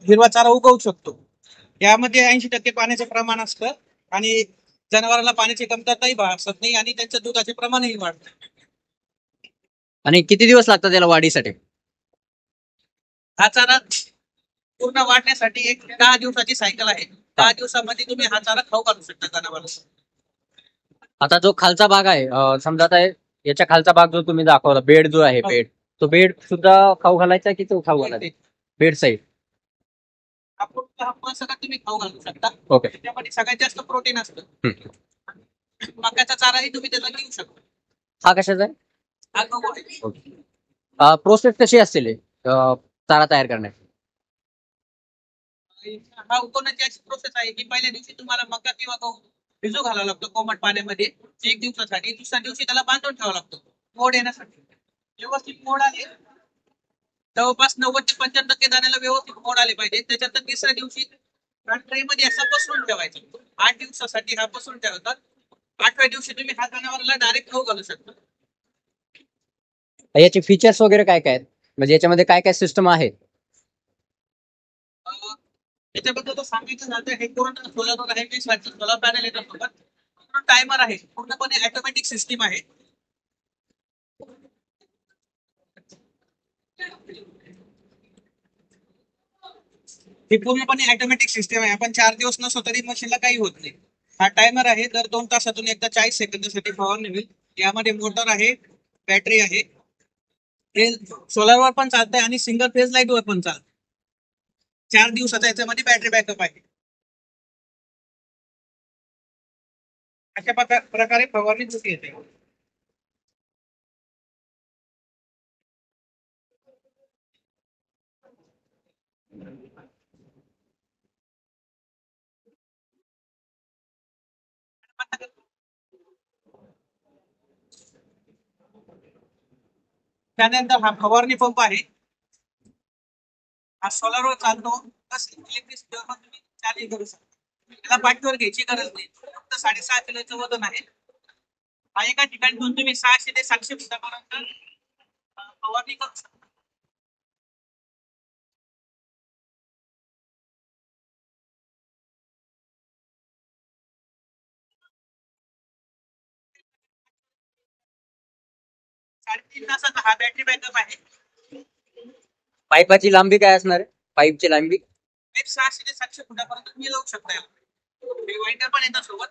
हिरवा चारा उगवू शकतो. यामध्ये 80% पाण्याचे प्रमाण असतं आणि जनावरांना पाण्याची कमतरताही भासत नाही आणि त्यांचं दुधाचे प्रमाणही वाढतं. आणि किती दिवस लागतात त्याला वाढीसाठी? हा चारा पूर्ण वाढण्यासाठी एक 10 दिवसाची सायकल आहे. 10 दिवसामध्ये तुम्ही हा चारा खाऊ घालू शकता जनावरांना. आता जो खालचा भाग आहे, समजा आता याच्या खालचा भाग जो तुम्ही दाखवला, बेड जो आहे, हो. बेड, तो बेड सुद्धा खाऊ घालायचा की तो खाऊ घालायचा? Bed side. आपण सगळं तुम्ही खाऊ घालू शकता. ओके. त्यामध्ये सगळ्यात जास्त प्रोटीन असतं. मक्याचा चाराही तुम्ही त्याला घेऊ शकता. हा कशाचा आहे? हा गहू आहे. प्रोसेस कशी असतील चारा तयार करण्याची? हा उगवण्याची अशी प्रोसेस आहे की पहिल्या दिवशी तुम्हाला मका किंवा गहू भिजू घालावा लागतो कोमट पाण्यामध्ये 1 दिवसासाठी. दुसऱ्या दिवशी त्याला बांधून ठेवावा लागतो मोड येण्यासाठी. व्यवस्थित मोड आले जवळपास 90 ते 95% दाण्याला व्यवस्थित मोड आले पाहिजे. त्याच्यानंतर तिसऱ्या दिवशी ट्रे मध्ये असा पसरून ठेवायचा. 8 दिवसासाठी हा पसरून ठेवतात. 8व्या दिवशी तुम्ही हा जनावराला डायरेक्ट खाऊ घालू शकता. याचे फीचर्स वगैरे काय काय आहेत, म्हणजे याच्यामध्ये काय काय सिस्टम आहे? त्याच्याबद्दल तर सांगायचं झालं तर हे पूर्ण सोलरवर आहे. 20 वॅटचं सोलर पॅनल येतात सोबत. पूर्ण टायमर आहे. पूर्णपणे ऑटोमॅटिक सिस्टीम आहे. ही पूर्णपणे ऑटोमॅटिक सिस्टीम आहे. आपण 4 दिवस नसलो तरी मशीनला काही होत नाही. हा टायमर आहे. दर 2 तासातून एकदा 40 सेकंदासाठी फवारणी होईल. यामध्ये मोटर आहे, बॅटरी आहे. हे सोलरवर पण चालतंय आणि सिंगल फेज लाईटवर पण चालतं. 4 दिवसाचा याच्यामध्ये बॅटरी बॅकअप आहे. अशा प्रकारे फवारणी होती येते. त्यानंतर हा फवारणी पंप आहे. हा सोलरवर चालतो. प्लस इलेक्ट्रिसिटीवर तुम्ही चार्जिंग करू शकता. त्याला पाठीवर घ्यायची गरज नाही. फक्त 6.5 किलोचं वजन आहे. हा एका ठिकाणी तुम्ही 600 ते 700 फुटापर्यंत फवारणी करू शकता. साडेतीन तासाचा हा बॅटरी बॅकअप आहे. पाईपाची लांबी काय असणार आहे? पाईपची लांबी 600 ते 700 फुटापर्यंत तुम्ही लावू शकता. वाईंडर पण येतात सोबत.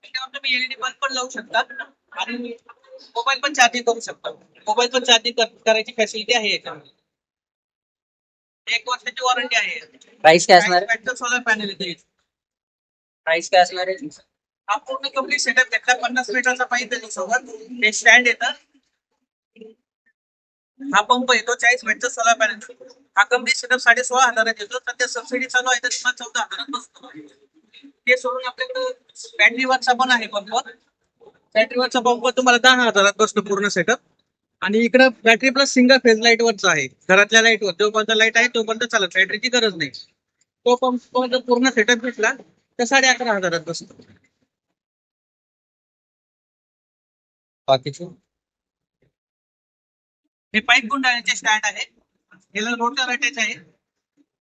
त्याच्यावर तुम्ही एलईडी बल्ब पण लावू शकता आणि मोबाईल पण चार्जिंग करू शकता. मोबाईल पण चार्जिंग करायची फॅसिलिटी आहे याच्यामध्ये. 1 वर्षाची वॉरंटी आहे. प्राइस काय असणार आहे? सोलर पॅनल येते. प्राइस काय असणार आहे? हा पूर्ण कंप्लीट सेटअप घेतला. 50 मीटरचा पाईप येतो सोबत. हे स्टँड येतं. हा पंप येतो. 40 वॅटचा सोलर पॅनल. हा कंप्लीट सेटअप 16,500 येतो. सध्या सबसिडी चालू आहे तर 14,000 बसतो. ते सोडून आपल्याकडे बॅटरीवरचा पण आहे पंप. बॅटरीवरचा पंप तुम्हाला 10,000 बसतो पूर्ण सेटअप. आणि इकडे battery plus single phase light वरचा आहे. घरातल्या लाईटवर जोपर्यंत लाईट आहे तोपर्यंत चालत. बॅटरीची गरज नाही. तो पंप पूर्ण सेटअप घेतला तर 11,500 बसतो. बाकीचे हे पाईप गुंडाळण्याचे स्टँड आहे. याला रोटर अटॅच आहे.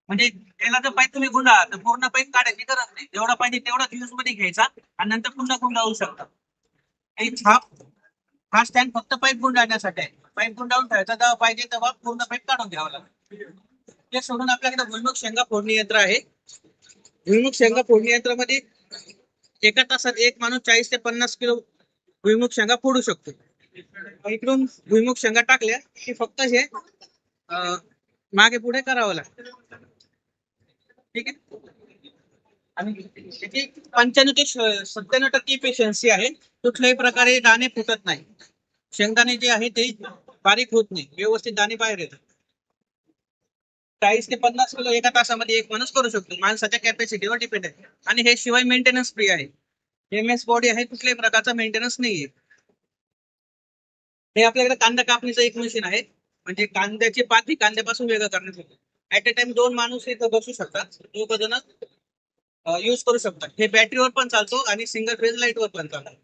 म्हणजे याला जर पाईप तुम्ही गुंडाळा तर पूर्ण पाईप काढायची गरज नाही. जेवढा पाहिजे तेवढा यूज मध्ये घ्यायचा आणि नंतर पुन्हा गुंडाळू शकता. हा स्टँड फक्त पाईप गुंडाळण्यासाठी आहे. पाईप गुंडाळून ठेवायचा जेव्हा पाहिजे तेव्हा पूर्ण पाईप काढून घ्यावा लागेल. ते सोडून आपल्याकडे भुईमुग शेंगा फोडणी यंत्र आहे. भुईमुग शेंगा फोडणी यंत्रामध्ये एका तासात एक माणूस 40 ते 50 किलो भुईमुग शेंगा फोडू शकतो. इकडून भुईमुग शेंगा टाकल्या की फक्त हे मागे पुढे करावं लागतं. ठीक आहे. आणि त्याची 95 ते 97% इफिशियन्सी आहे. कुठल्याही प्रकारे दाणे फुटत नाही. शेंगदाणे जे आहे ते बारीक होत नाही. व्यवस्थित दाणे बाहेर येतात. 40 ते 50 किलो एका तासामध्ये एक माणूस करू शकतो. माणसाच्या कॅपॅसिटीवर डिपेंड आहे. आणि हे शिवाय मेंटेनन्स फ्री आहे. MS बॉडी आहे. कुठल्याही प्रकारचा मेंटेनन्स नाहीये. हे आपल्याकडे कांदा कापणीचं एक मशीन आहे. म्हणजे कांद्याची पाती कांद्यापासून वेगळं करण्यासाठी. ऍट अ टाइम 2 माणूस इथं बसू शकतात. 2 जण यूज करू शकतात. हे बॅटरीवर पण चालतो आणि सिंगल फेज लाईट वर पण चालतो.